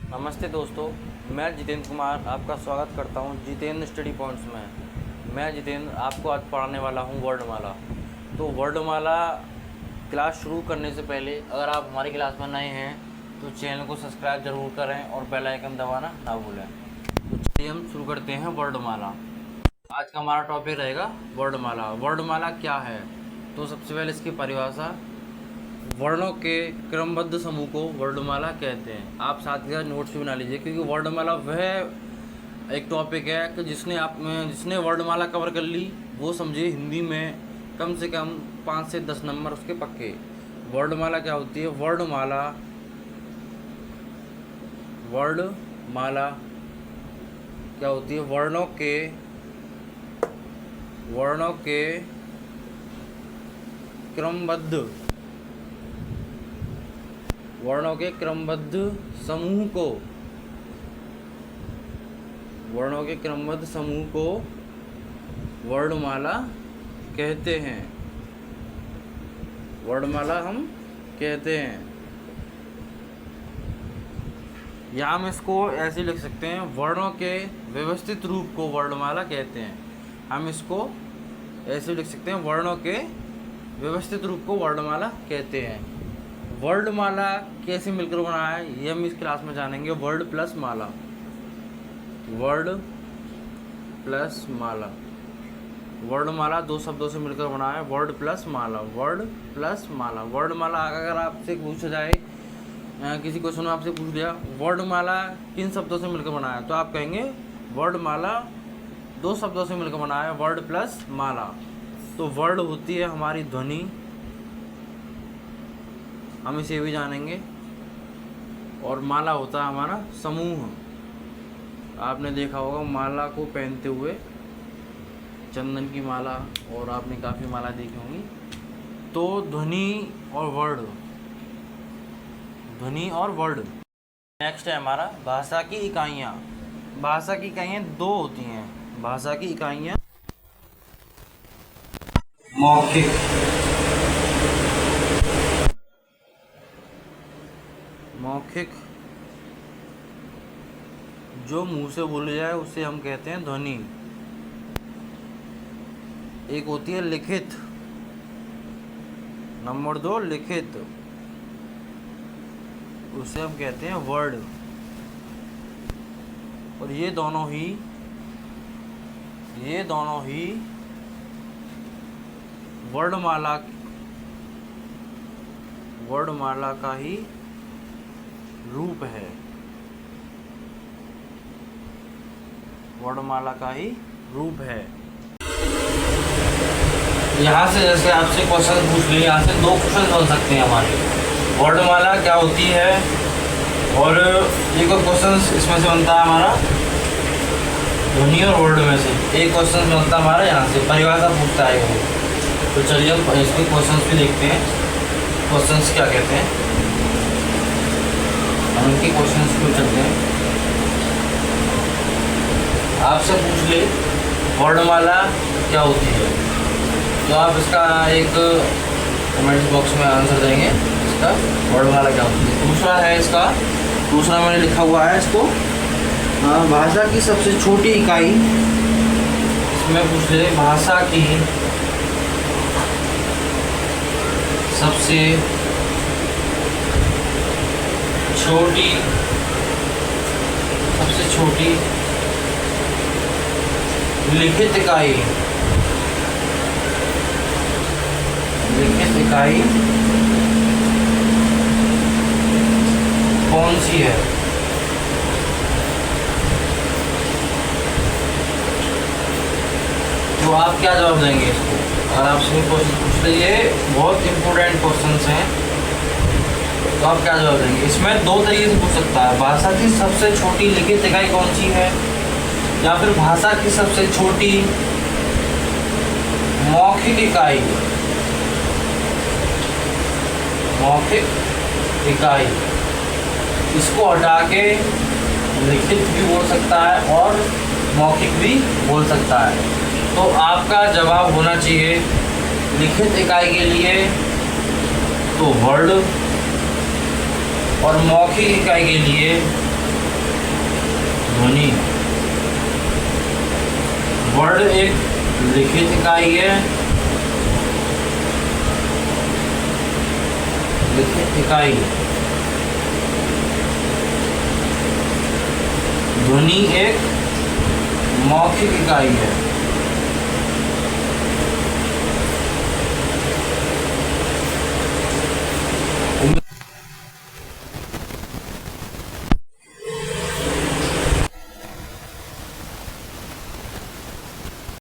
नमस्ते दोस्तों, मैं जितेंद्र कुमार आपका स्वागत करता हूं जितेंद्र स्टडी पॉइंट्स में। मैं जितेंद्र आपको आज पढ़ाने वाला हूं वर्णमाला। तो वर्णमाला क्लास शुरू करने से पहले अगर आप हमारी क्लास में नए हैं तो चैनल को सब्सक्राइब ज़रूर करें और बेल आइकन दबाना ना भूलें। तो चलिए हम शुरू करते हैं वर्णमाला। आज का हमारा टॉपिक रहेगा वर्णमाला। वर्णमाला क्या है? तो सबसे पहले इसकी परिभाषा, वर्णों के क्रमबद्ध समूह को वर्णमाला कहते हैं। आप साथ के साथ नोट्स भी बना लीजिए, क्योंकि वर्णमाला वह एक टॉपिक है कि जिसने वर्णमाला कवर कर ली वो समझे हिंदी में कम से कम 5 से 10 नंबर उसके पक्के। वर्णमाला क्या होती है? वर्णमाला क्या होती है? वर्णों के क्रमबद्ध समूह को वर्णमाला कहते हैं। वर्णमाला हम कहते हैं। या हम इसको ऐसे लिख सकते हैं, वर्णों के व्यवस्थित रूप को वर्णमाला कहते हैं। हम इसको ऐसे लिख सकते हैं, वर्णों के व्यवस्थित रूप को वर्णमाला कहते हैं। वर्णमाला कैसे मिलकर बना है ये हम इस क्लास में जानेंगे। वर्ड प्लस माला। वर्णमाला दो शब्दों से मिलकर बना है, वर्ड प्लस माला। वर्णमाला अगर आपसे पूछा जाए, किसी क्वेश्चन में आपसे पूछ लिया वर्णमाला किन शब्दों से मिलकर बना है, तो आप कहेंगे वर्णमाला दो शब्दों से मिलकर बना है, वर्ड प्लस माला। तो वर्ड होती है हमारी ध्वनि, हम इसे भी जानेंगे, और माला होता है हमारा समूह। आपने देखा होगा माला को पहनते हुए, चंदन की माला, और आपने काफ़ी माला देखी होंगी। तो ध्वनि और वर्ड। नेक्स्ट है हमारा भाषा की इकाइयाँ। भाषा की इकाइयाँ दो होती हैं। भाषा की इकाइयाँ मौखिक, जो मुंह से बोली जाए उसे हम कहते हैं ध्वनि। एक होती है लिखित। नंबर 2 लिखित, उसे हम कहते हैं वर्ड। और ये दोनों ही वर्णमाला का ही रूप है। वर्णमाला का ही रूप है। यहाँ से जैसे आपसे क्वेश्चन पूछ लिए, यहाँ से 2 क्वेश्चन बन सकते हैं हमारे। वर्णमाला क्या होती है, और एक और क्वेश्चन इसमें से बनता है हमारा ध्वनि और वर्ड में से। एक क्वेश्चन बनता है हमारा यहाँ से, परिभाषा पूछता है वो। तो चलिए हम इसके क्वेश्चन भी देखते हैं, क्वेश्चन क्या कहते हैं। हम उनके क्वेश्चन को चलते हैं। आपसे पूछ ले वर्णमाला क्या होती है, तो आप इसका एक कमेंट बॉक्स में आंसर देंगे, इसका वर्णमाला क्या होती है। दूसरा मैंने लिखा हुआ है इसको, भाषा की सबसे छोटी इकाई। इसमें पूछ ले भाषा की सबसे छोटी लिखित इकाई कौन सी है? तो आप क्या जवाब देंगे इसको? अगर आपसे क्वेश्चन पूछ लीजिए, बहुत इंपॉर्टेंट क्वेश्चंस हैं, तो आप क्या जवाब देंगे? इसमें 2 तरीके से पूछ सकता है, भाषा की सबसे छोटी लिखित इकाई कौन सी है, या फिर भाषा की सबसे छोटी मौखिक इकाई। इसको हटा के लिखित भी बोल सकता है और मौखिक भी बोल सकता है। तो आपका जवाब होना चाहिए लिखित इकाई के लिए तो वर्ड, और मौखिक इकाई के लिए ध्वनि। वर्ड एक लिखित इकाई है, लिखित इकाई। ध्वनि एक मौखिक इकाई है।